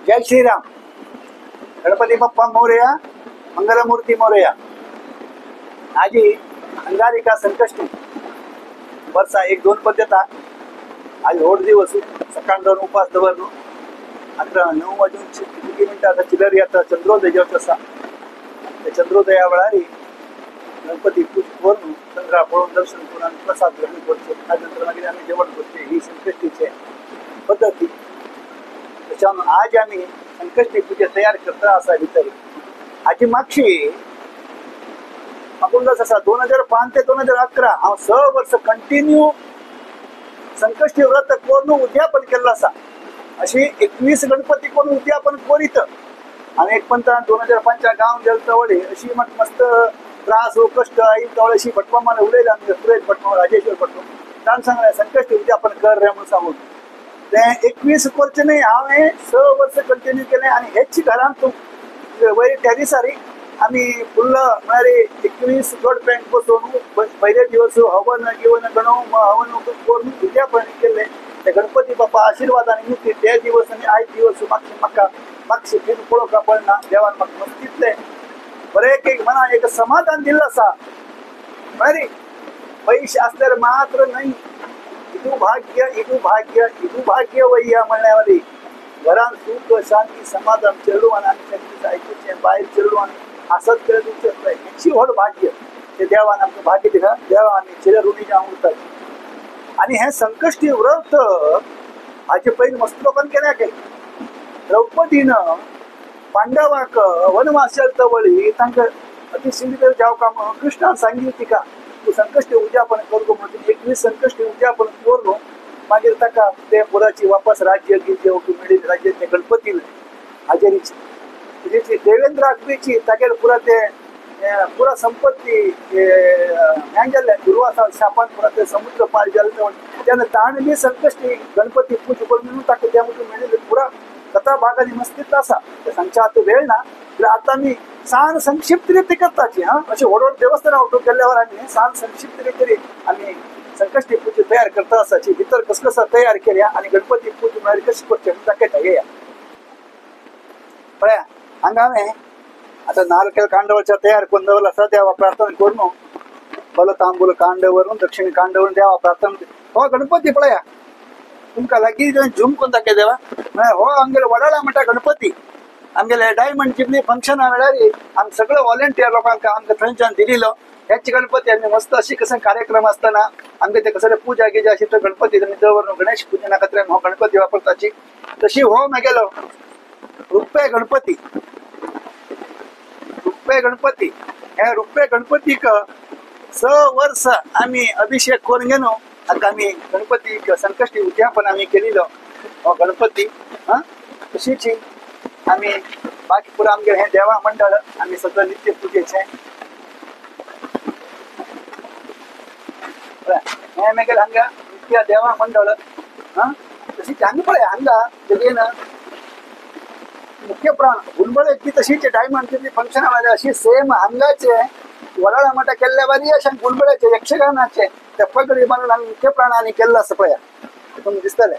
जय श्रीराम. गणपती बाप्पा मोरया, मंगलमूर्ती मोरया. आजी अंगारिका संकष्टी वर्षा 1-2 पद्धता आज होड दिवस सकाळ जाऊन उपास दवरलो. आता 9 वाजून किती मिनिटं आता चिलर येता चंद्रोदय जेवता असा त्या चंद्रोदया वेळारी गणपती पूजा करून चंद्रा पळून दर्शन करून आम्ही प्रसाद ग्रहण करतो. त्यानंतर मागीर आम्ही जेवण करतो. ही संकष्टीची पद्धती. त्याच्यामुळे आज आम्ही संकष्टी पूजा तयार करता असा भितर आजी मागशी आपण जसं असा 2005 ते 2011 हांव 6 वर्ष कंटिन्यू संकष्टी व्रत करून उद्यापन केल्लो आसा. अशी 21 गणपती करून उद्यापन करीत आणि एक पंत 2005 गांव गेलो तवळी अशी म्हाका मस्त त्रास व कष्ट आई तवळ अशी भटमा मला उलयला आमगे सुरेश भटमा राजेश्वर भटमा ताण सांगले संकष्टी उद्यापन कर रे म्हणून सांगून ते 21 करचे न्ही हांवें 6 वर्ष कंटिन्यू केलें आणि हेच घरांत वयर टॅरिसारी आम्ही फुल्ल म्हळ्यार 21 गड पॅन्ट बसोवन पयले दिवस हवन गिवन गणव हवन करून उद्यापन केले. ते गणपती बाप्पा आशिर्वादान येते ते दिवस आणि आयज दिवस मागचे फिरून पळोवपाक पडना. देवान म्हाका मस्त दिसलें बरें एक मना एक समाधान दिल्लो आसा. म्हळ्यार पयशे आसल्यार मात्र न्हय इदू भाग्य वय्या म्हणल्यार घरान सुख शांती समाधान चेडू आनी आमी आयकुचें भायर चेडू आनी आसत करत उरचें हेची व्हड भाग्य ते देवान आमकां भाग्य दिलां. देवा आमी चिर ऋणी जावं उरतात. आणि हे संकष्टी व्रत हाचे पयलीं मस्त लोकांनी केन्ना केलें. द्रौपदीनं पांडवाक वनवास तवळी तांकां अति शीघ्र जावपाक म्हणून कृष्णान सांगिल्लें तिका तूं संकष्टी उद्यापन करगो म्हणून 21 संकष्टी उद्यापन करलो. मागीर ताका ते पुराची वापस राज्य मेळ्ळी. राज्य ते गणपती हाजेरीची तुझी देवेंद्र अकबीची तागेर पुरा संपत्ती हें जाल्लें दुर्वासा शापान पुरा ते समुद्र पार जालें तेन्ना ताणें बी संकष्टी गणपती पूजा करून म्हणून ताका त्या मुखार मेळिल्लें पुरा कथा भागांनी मस्तीत आसा. ते सांगच्या आतां वेळ ना जाल्यार आतां आमी सान संक्षिप्त रीत करताची अशें व्हड व्हड देवस्थानां आवटून केल्ल्यावर आमी सान संक्षिप्त रीत आमी संकष्टी पूजा तयार करता आसाची भितर कसं तयार केल्या आणि गणपती पूजा म्हळ्यार कशी करचें दाखयता येया. पळया हांगा हांवें आतां नारकेल कांडवच्या तयार करून दवरला आसा. देवा प्रार्थना करून फल तांबूल कांड व्हरून दक्षिण कांड व्हरून देवा प्रार्थना हो गणपती पळया तुमकां लागीं झूम करून दाखय देवा म्हळ्यार हो आमगेलो वडाळा म्हणटा गणपती. आमगेले डायमंड जिबली फंक्शना वेळार आमी सगळे व्हॉलंटियर लोकांक आमकां थंयच्यान दिल्लो. हेच गणपती आमी मस्त अशी कसं कार्यक्रम आसतना आमगे ते कसले पूजा गिजा अशी तो गणपती आमी दवरून गणेश पुजना खातीर हो गणपती वापरताची. तशी हो मागेलो रुपे गणपती हे रुपे गणपतीक 6 वर्ष आमी अभिषेक करून गेलो. आता आमी गणपतीक संकष्टी उद्यापन आमी केलेलो हो गणपती. तशीच आमी बाकी पुरा आमगे हे देवा मंडळ आमी सगळं नित्य पुजेचें हे मागीर हांगा नित्य देवा मंडळ तशीच हांगा पळय हांगा तेजेन मुख्य प्राण गुणबळेची तशीच डायमंड फंक्शना मध्ये अशी सेम हांगाचे वडाळा मठा केल्ल्या बारी अशा गुणबळेचे यक्षगानाचे त्या पगडी बांदून आमी मुख्य प्राणांनी केल्लो आसा पळया तुमकां दिसतलें.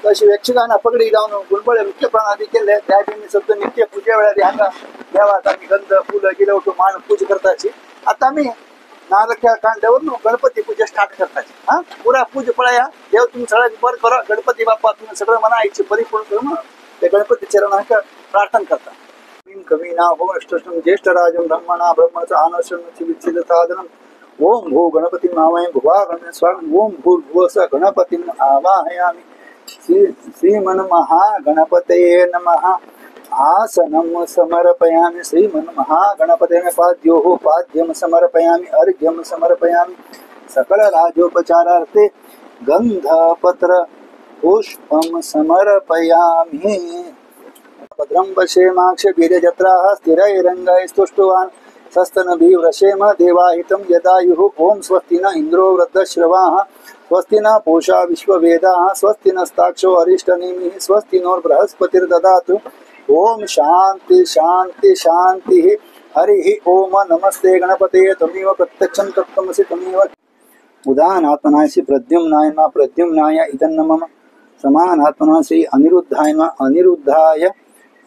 तशी यक्षगाना पगडी जावन गुणबळे मुख्य प्राणांनी केल्ले त्या बी सगळं नित्य पुजे वेळार हांगा देवाक आमी गंध फुलं गिलं वटून मांड पूजा करताची. आतां आमी नारकेल कांडवरून गणपती पूजा स्टार्ट करताची. पुरा पूजा पळया देव तुमी सगळ्यांक बरें करो. गणपती बाप्पा तुमी सगळं मना आयची परिपूर्ण करून म्हणून ते गणपती चरणांक प्रार्थना करता. कवी ना भवष्टम ज्येष्ठराजं ब्रह्मणा ब्रह्मच आनश्रमची विच्छिदसाधनम ओम भू गणपती मामय भुवा गण स्वामी ओम भूर्भुवस गणपती आवाहयामि श्रीमन महागणपतये नमः. आसनं समर्पयामि श्रीमन महागणपतये पाद्यं समर्पयामि अर्घ्यं समर्पयामि सकल राजोपचारार्थे गंधपत्र पुष्पं समर्पयामि. भद्रं पश्येमाक्ष वीर्यजत्राः स्थिरैरङ्गैः स्तुष्टुवान् सस्तनभिवृषेम देवाहितं यदायुः. ओम स्वस्ति न इंद्रो वृद्धश्रवाः स्वस्ति न पूषा विश्ववेदाः स्वस्ति नस्ताक्षो अरिष्टनेमिः स्वस्ति नो बृहस्पतिर्ददातु. ओम शांति शांति शांति. हरि ओम नमस्ते गणपते त्वमेव प्रत्यक्षं तत्त्वमसि त्वमेव उदाहरणात्मनायसि प्रद्युम्नाय मा प्रद्युम्नाय इदं नमः. समानात्मना श्री अनिरुद्धाय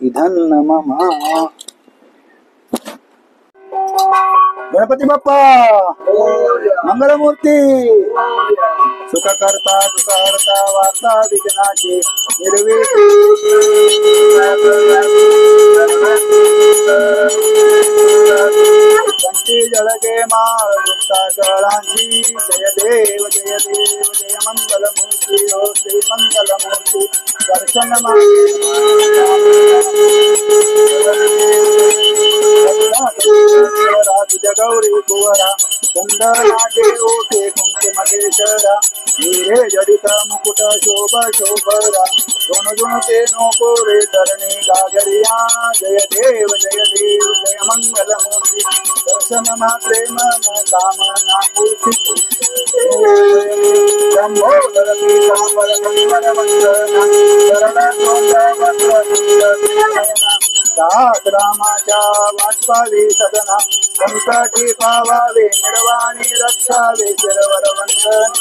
इधन नमः। गणपती बाप्पा मंगलमूर्ती सुख करता दुःख हरता वार्ता विघ्नाची कंठी जळगे माळ मुक्ता कळांची जय देव जय देव जय मंगलमूर्ती ओ श्री मंगलमूर्ती दर्शन तुझ्या गौरी कुवरा चंदनाचे ओटे कुंकुमकेशरा हिरे जडित मुकुट शोभ शोभरा दोन गुणते नको रे तरणे गागरिया जय देव जय देव जय मंगलमूर्ती दर्शन प्रेम कामना पूर्ती शंभोदर पीतांबर कंबर वंदना शरण दास रामाच्या वाटपावी सदना संकटी पावावे निर्वाणी रक्षावे शिरवर वंदन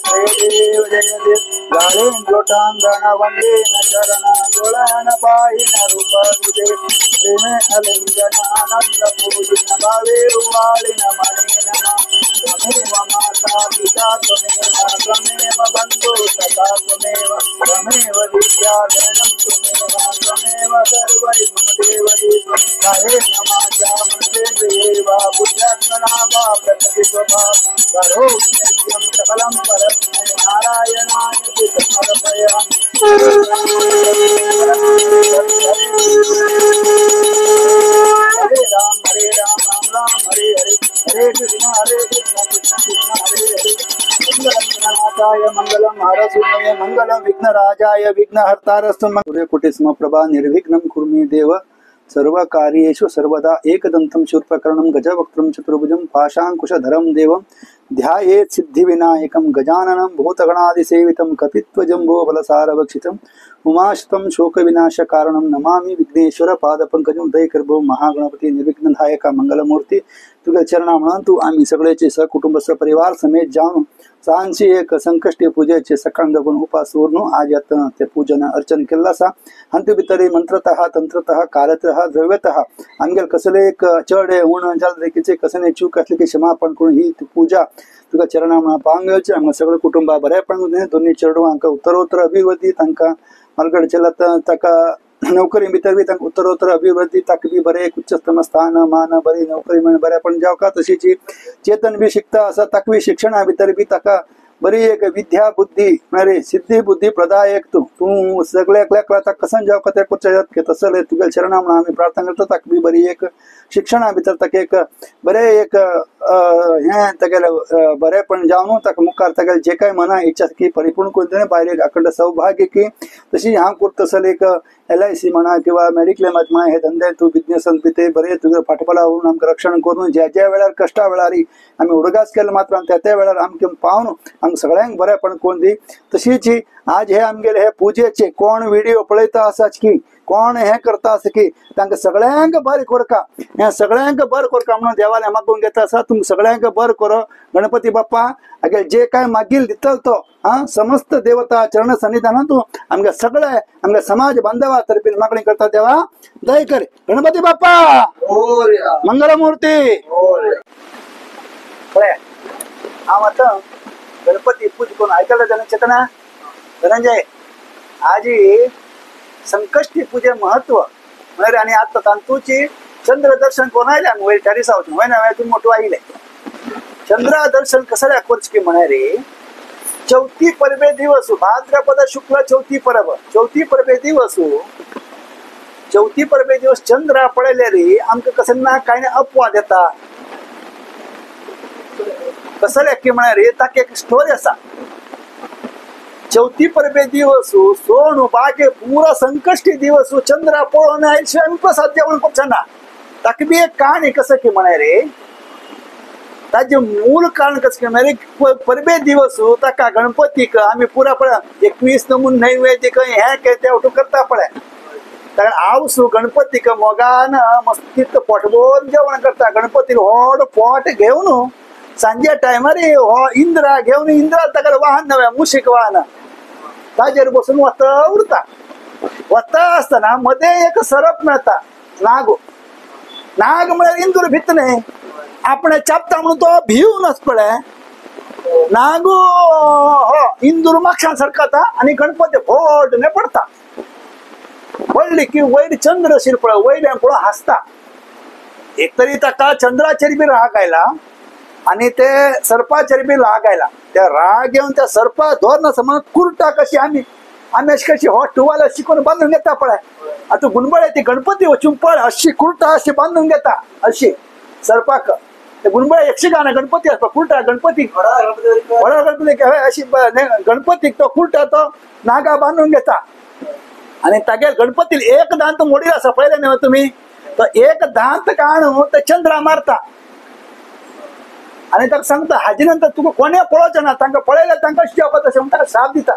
जय देव जय देव गाळेन लोटांगण वंदे न चरण डोळ्यान पाहिन रूप तुझे प्रेमे अलिंगन आनंद पूजिन भावे उवाळीन मणीन त्वमेव माता पिता त्वमेव बंधु सदा त्वमेव विद्या धनं त्वमेव सर्वै मम देवदेव काये नमाच्या मंदे देवा बुद्ध्यात्मना वा प्रकृति स्वभाव करोम्यं सकलं परस्मै नारायणाय समर्पयामि। हरे राम राम राम हरे हरे हरे कृष्ण कृष्ण कृष्ण हरे हरे मंगलम मंगलम हरसुनय मंगलम विघ्नराजाय विघ्नहर्तारस्तु सूर्यकोटि समप्रभा निर्विघ्नं कुरु मे देव सर्वकार्येषु सर्वदा एकदन्तं शूर्पकर्णं गजवक्त्रं चतुर्भुजं पाशाङ्कुशधरं देवं ध्यायेत् सिद्धिविनायकं गजाननं भूतगणादिसेवितं कपित्वजम्बो बलसारभक्षितं उमाश्रितं शोकविनाशकारणं नमामि विघ्नेश्वर पादपंकजं दयकर्भो महागणपती निर्विघ्नदायक मंगलमूर्ती तुझ्या चरणा म्हणून आम्ही सगळेचे सहकुटुंब सहपरिवार समेत जाऊन सांची एक संकष्टी पूजेचे सकाळ जगून उपास उरनु आज यात ते पूजन अर्चन केला सा अंत भितरी मंत्रतः तंत्रतः कालतः द्रव्यतः आमगेल कसले एक चढे उण जल देखीचे कसने चूक असले की क्षमापण करून ही पूजा तुझ्या चरणा म्हणून पांगचे आम्ही सगळं कुटुंब बऱ्या पण दोन्ही चरडू अंक उत्तरोत्तर अभिवृद्धी तांका मरगड चलत तका नोकरी भितर बी तांकां उत्तरोत्तर अभिवृद्धी ताक बी बरे एक उच्चतम स्थान मान बरी नोकरी म्हणून बऱ्या पण जावका तशीची चेतन बी शिकता असा ताकवी शिक्षणा भितर बी ताका बरी एक विद्या बुद्धी मेरे सिद्धी बुद्धी प्रदायक तू सगळ्याक कसन जावका त्या कुचयात की तसले तुझ्या चरणा म्हणून आम्ही प्रार्थना करतो ताक बी बरी एक शिक्षणा भितर ताका एक बरे एक हे तागेले बरे पण जावन ताका मुखार तागेले जे काय मना इच्छा की परिपूर्ण करून भायर अखंड सौभाग्य की तशी हांव करता तसल एक LIC म्हणा किंवा मेडिक्लेम म्हणा हे धंदे तू बिझनेस ते बरे तुझे फाटफळा होऊन आमकां रक्षण करून ज्या वेळार कष्टा वेळारी आम्ही उडगास केलं मात्र त्या वेळार आमकां पावन आमकां सगळ्यांक बरेपण करून दी तशीच आज हे आमगेले हे पूजेचे कोण व्हिडिओ पळयता आसाच की कोण हे करता आसा की तांकां सगळ्यांक बरें करका हे सगळ्यांक बरें करका म्हणून देवाले मागून घेता आसा तुमकां सगळ्यांक बरें करो गणपती बाप्पा आगे जे काय मागील दितलो तो समस्त देवता चरण सन्निधानातून आमगे सगळे आमगे समाज बांधवा तर्फे मागणी करता देवा दय कर गणपती बाप्पा मंगलमूर्ती हांव आतां गणपती पूज करून आयकला जाणा चेतना धनंजय आज संकष्टी पूजे महत्व म्हळ्यार आनी आतां तांतूची चंद्र दर्शन करून आयले आमी वयर चारी सावत वय ना तूं मोठो आयले चंद्र दर्शन कसल्या करच की म्हळ्यार चौथी परबे दिवस भाद्रपद शुक्ल चौथी परबे दिवस चंद्र पळयले रे आमकां कसं ना कांय अपवाद येता कसले की म्हळ्यार ताका एक स्टोरी आसा चौथी परबे दिवस सोण बागे पुरा संकष्टी दिवस चंद्र पळोवन आयशिवाय प्रसाद जेवण करचना ताका बी एक कहाणी कसं की म्हळ्यार ताजे मूल कारण कसं की म्हळ्यार परबे दिवस ताका गणपतीक आमी पुरा पळय 21 नमून नैवेद्य हे ते वटू करता पळय ताका आवसू गणपतीक मोगान मस्तीत पोटभर जेवण करता गणपतीक व्हड पोट घेवन सांजे टायमार हो इंद्रा घेवन इंद्रा ताका वाहन नव्हे मुशीक वाहन ताजेर बसून वत उरता. वता असताना मध्ये एक सरप मेळता, नाग. नाग म्हळ्यार इंदूर भितले आपण चापता म्हणून तो भिवूनच पळय. नागू हो इंदूर मागशान सरकता आणि गणपती फोडने पडता. पडली की वयर चंद्र शिरपळ वयल्यान पळोवन हासता. एक तरी ताका चंद्राचेर बी राग आयला आणि ते सर्पाचेर बी राग आयला. त्या राग येऊन त्या सर्पा धोरण समान कुर्टा कशी आम्ही अशी कशी हो टुवाला शिकून बांधून घेता पळय. आता गुणबळे ती गणपती वचून पळ अशी कुर्टा अशी बांधून घेता अशी सर्पाक. ते गुणबळे यक्षगान गणपती असता कुर्टा गणपती व्हडा गणपती अशी गणपतीक तो कुर्टा तो नागा बांधून घेता. आणि तागे गणपती एक दांत मोडील असा पळयले न्हय तुम्ही. तो एक दांत काढून ते चंद्रा मारता आणि ताका सांगता हाजे नंतर तुका कोणे पळोवचें ना. तांकां पळयल्यार तांकां शिवप तशें म्हणटा शाप दिता.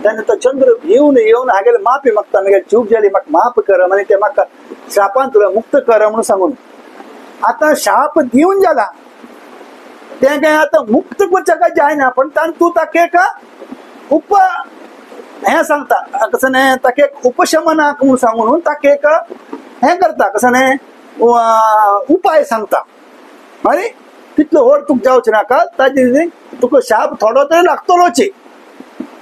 तेन्ना तो चंद्र भिवन येवन हागेले माफी मागता. मागीर चूक जाली म्हाका माफ कर आनी ते म्हाका शापान तुला मुक्त कर म्हणून सांगून. आता शाप दिवन जाला ते काय आता मुक्त करचें काय जायना. पण तूं ताका एक हे सांगता कसं न्हय ताका एक उपशमनाक म्हणून सांगून ताका एक हे करता कसं न्हय उपाय सांगता. अरे तितलो व्हड तुका जावचें नाका ताजे तुका शाप थोडो तरी लागतलोच.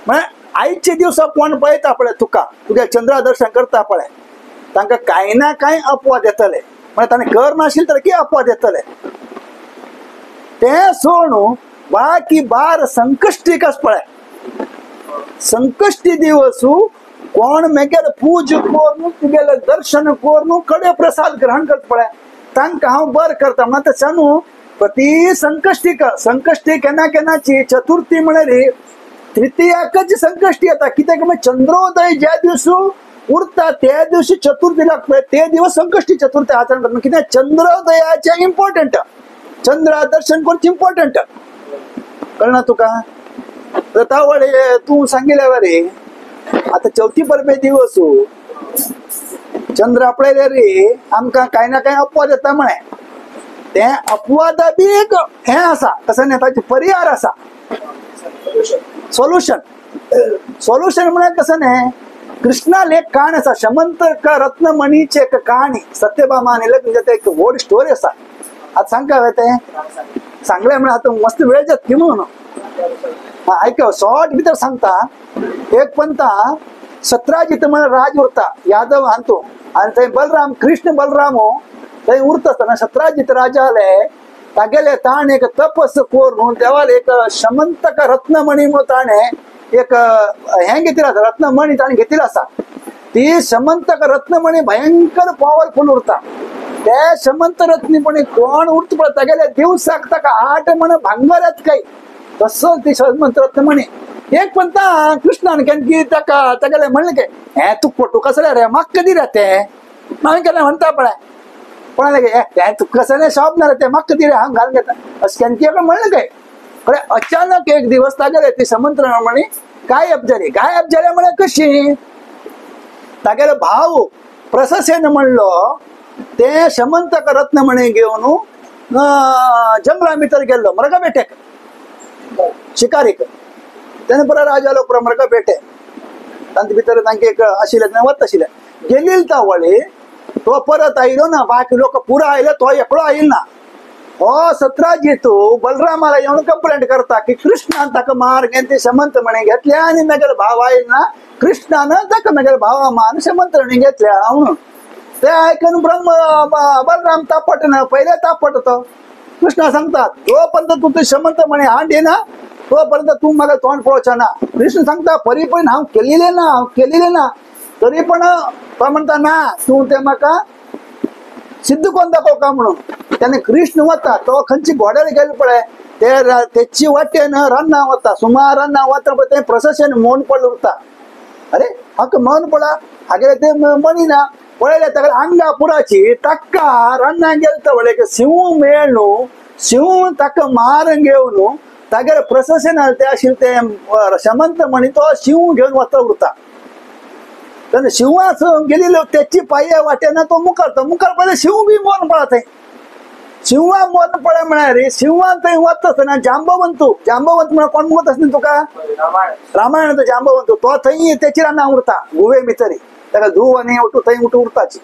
म्हळ्यार आयचे दिवस कोण पळयता पळय तुका तुगे चंद्रा दर्शन करता पळय तांकां कांय ना कांय अपवाद येतले. म्हळ्यार ताणें कर नाशिल्ले तर की अपवाद येतले. ते सोडून बाकी 12 संकश्टीक आस पळय. संकश्टी दिवस कोण मेगेले पूज करून तुगेले दर्शन करून कडे प्रसाद ग्रहण करता पळय तांकां हांव बर करता. म्हणटा सांगू प्रति संकश्टी केन्ना केन्नाची चतुर्थी म्हळ्यार तृतीयाकच संकश्टी येता. कित्याक चंद्रोदय ज्या दिवस उरता त्या दिवशी चतुर्थी लागता ते दिवस संकश्टी चतुर्थी आचरण करता. कित्याक चंद्रोदयाचे इम्पॉर्टंट चंद्रा दर्शन करचे इम्पॉर्टंट कळना तुका. रतावळे तू सांगिल्ल्या वरे आता चौथी परबे दिवस चंद्र आपळयले रे आमकां कांय ना कांय अपवाद येता म्हणे. ते अपवादा बी एक हे आसा कसं न्हय ताचे परिहार आसा. सोल्युशन म्हळ्यार कसं न्हय कृष्णाल एक काण आसा शमंतक रत्नमणीची एक कहाणी सत्यभामा आनी लग्न जाता एक व्हड स्टोरी आसा. आता सांगता हांवें ते सांगलें म्हळ्यार आतां मस्त वेळ जाता की म्हणून ऐकव शॉर्ट भितर सांगता. एक पंथा सतराजीत म्हण राज उरता यादव हांतो आनी थंय बलराम कृष्ण बलराम थंय उरता आसतना सतराजीत राजा जाले तागेले ताण एक तपस करून देवाले एक शमंतक रत्नमणी म्हणून ताणें एक हे घेतिल्लो आसा रत्नमणी ताणें घेतिल्लो आसा. ती शमंतक रत्नमणी भयंकर पॉवरफुल उरता. ते शमंत रत्नमणी कोण उरता पळय तागेले दिवसाक ताका 8 म्हण भांगर येता काय तसो ती शमंत रत्नमणी. एक पंथा कृष्णान केन्ना ताका तागेले म्हणलें की हे तू फोटो कसले रे म्हाका कधी रे ते हांवें केन्ना म्हणटा पळय कोणाले हे तू कसले शॉप ना रे ते म्हाका कधी रे हांव घालून घेता अशें केन्ना म्हणलें काय. पण अचानक एक दिवस तागेले ती शमंत रत्नमणी गायब जाली म्हळ्यार कशी. तागेलो भाव प्रशसेन म्हणलो ते शमंतक रत्नमणी घेवन जंगला भितर गेल्लो मृग बेटेक शिकारीक. तेन्ना बरो राजा लोक मृग बेटे तांचे भितर तांचे एक आशिल्ले वत आशिल्ले गेलील ता वळी तो परत आयलो ना. बाकी लोक पुरो आयले तो एकलो आयलो ना. हो सतराजीत बलरामाला येवन कंप्लेंट करता की कृष्णान ताका मार घेवन ती शमंत म्हणे घेतल्या आनी म्हगेलो भाव आयलो ना कृष्णान ताका म्हगेलो भावा मान शमंत म्हणे घेतल्या म्हणून. ते आयकून बलराम तापट ना पहिले तापट तो कृष्णा सांगता तो पर्यंत तू ते शमंत म्हणे हांड येना तो पर्यंत तू म्हाका तोंड पळोवचें ना. कृष्ण सांगता परी पण हांव केलेले ना तरी पण तो म्हणटा ना तू ते म्हाका सिद्ध कोण दाखोवका म्हणून. त्याने कृष्ण वता तो खंयची घोड्यार गेले पळय तेची वाटेन रान्ना वता सुमार रान्ना वता पळय ते प्रशसन मौन पडलं उरता. अरे हाका मौन पडा हागे ते मणी ना पळयले ताका आंगा पुराची ताका रान्ना गेलता वळेक शिव मेळ न्हू शिव ताका मार घेवन तागेले प्रशसन ते आशिल्ले ते शमंत म्हणी तो शिव घेवन वता उरता. तेन्ना शिवास गेलेलो तेची पाये वाटेन तो मुखार पळय शिव बी मौन पळा थंय. शिवा मन पळे म्हळ्यार शिवान थंय वता आसतना जांबवंत म्हणून कोण म्हणत आसता तुका रामायणाचो जांबवंत तो थंय तेची रानां उरता गुवे भितरी ताका धूव आनी उठू थंय उरताची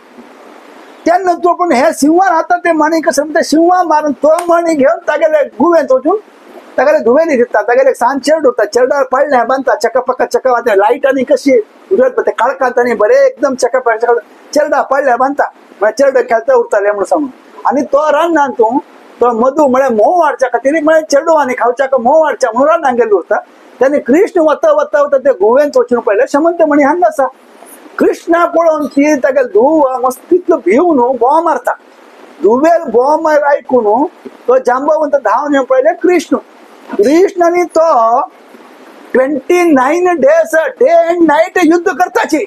तेन्ना तो पण हे शिवान आता ते मणी कसं म्हणटा शिवा मारून तो मणी घेवन तागेले गुवेंत वचून तागेले धुवेनी दिता तागेले सांज चेड उरता चेडार पडले बांदता चकापका चका लायट आनी कशी उजळत ते काळखांत आनी बरे एकदम चकापका चेडा पडले बांदता म्हळ्यार चेडो खेळता उरताले म्हणून सांगून आनी तो रान्नान तूं तो मधू म्हळ्यार मोव वाडच्या खातीर म्हळ्यार चेडो आनी खावच्या मोव वाडच्या म्हणून रान्नान गेल्लो उरता तेन्ना कृष्ण वता वता वता ते गुवेंत वचून पळयलें शमंत मणी हांगा आसा कृष्णा पळोवन ती ताका धुव मस्त तितलो भिवून बोवा मारता धुवेर बोवा मार आयकून तो जांबवंत धांवन येवन पळयलें कृष्णानी तो 29 days डे एंड नाईट युद्ध करताची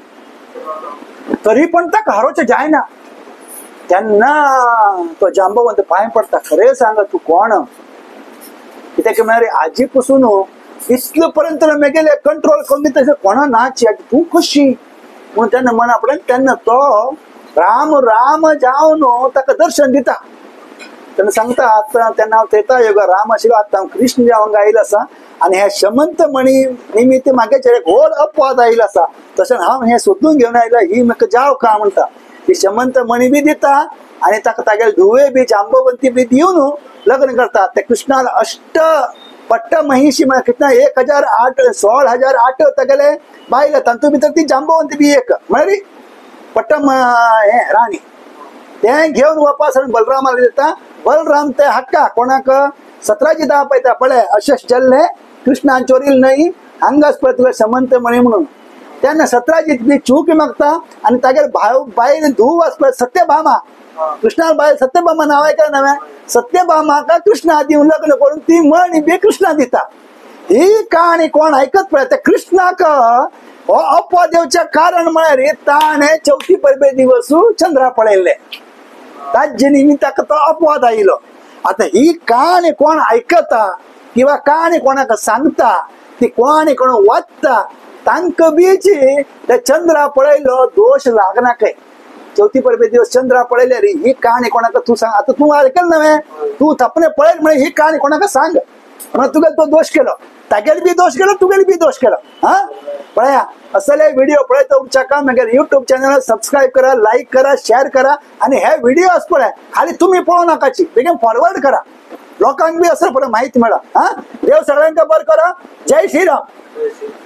तरी पण ताका हारोवचें जायना तेन्ना तो जांबवंत पांय पडटा खरें सांग तूं कोण कित्याक म्हळ्यार आजी पसून इतलो पर्यंत मेगेले कंट्रोल कमी तशें कोणा नाची तूं कशी म्हणून तेन्ना मना पडलें तेन्ना तो राम राम जावन ताका दर्शन दिता तेन्ना सांगता आतां तेन्ना हांव तेता योगा राम आशिल्लो आतां हांव कृष्ण जावंक आयिल्लो आसा आनी हे शमंत मणी निमित्त म्हागेचेर एक व्हड अपवाद आयिल्लो आसा तशें हांव हे सोदून घेवन आयला ही म्हाका जाव का म्हणटा ती शमंत मणी बी दिता आनी ताका तागेले धुवे बी जांबवंती बी दिवन लग्न करता ते कृष्णाल अष्ट पट्ट महिषी म्हळ्यार कितना 16,008 तागेले बायल तातूंत भितर ती जांबवंती बी एक म्हळ्यार पट्ट हे राणी ते घेवन वापस बलरामाला दिता बलराम ते हाडटा कोणाक 17 दा पळयता पळय अशें चल्ले कृष्णान चोरील न्हय हांगाच पळय तुका शमंत मणी म्हणून तेन्ना 17 बी चूक मागता आनी तागेले बायल धूव आसपय सत्यभामा कृष्णा बायल सत्यभामा नांव आयकला नवे सत्यभामाका कृष्णा दिवन लग्न करून ती मणी बी कृष्णा दिता ही काणी कोण ऐकत पळय त्या कृष्णाक हो अपवाद येवचें कारण म्हळ्यार ताणें चवथी परबे दिवस चंद्रा पळयल्ले ताजे निमित्त ताका तो अपवाद आयिल्लो आता ही काणी कोण ऐकता किंवा काणी कोणाक सांगता ती कोणी कोण वाचता तांकां बीची त्या चंद्रा पळयलो दोष लागना काय चवथी परबे दिवस चंद्रा पळयले रे ही काणी कोणाक तू सांग आता तू ऐकल नवे तू थपने पळयल म्हणे ही काणी कोणाक सांग म्हणून तुगेल तो दोष केलो तागेल बी दोष केलो तुगेल बी दोष केलो हा पळया असले व्हिडिओ पळयता उरचाका मागीर युट्यूब चॅनल सबस्क्राईब करा लाईक करा शेअर करा आणि हे व्हिडिओ पळय खाली तुम्ही पळोव नाकाची बेगीन फॉरवर्ड करा लोकांक बी असं पळय माहिती मेळा हा देव सगळ्यांका बरें करा जय श्रीराम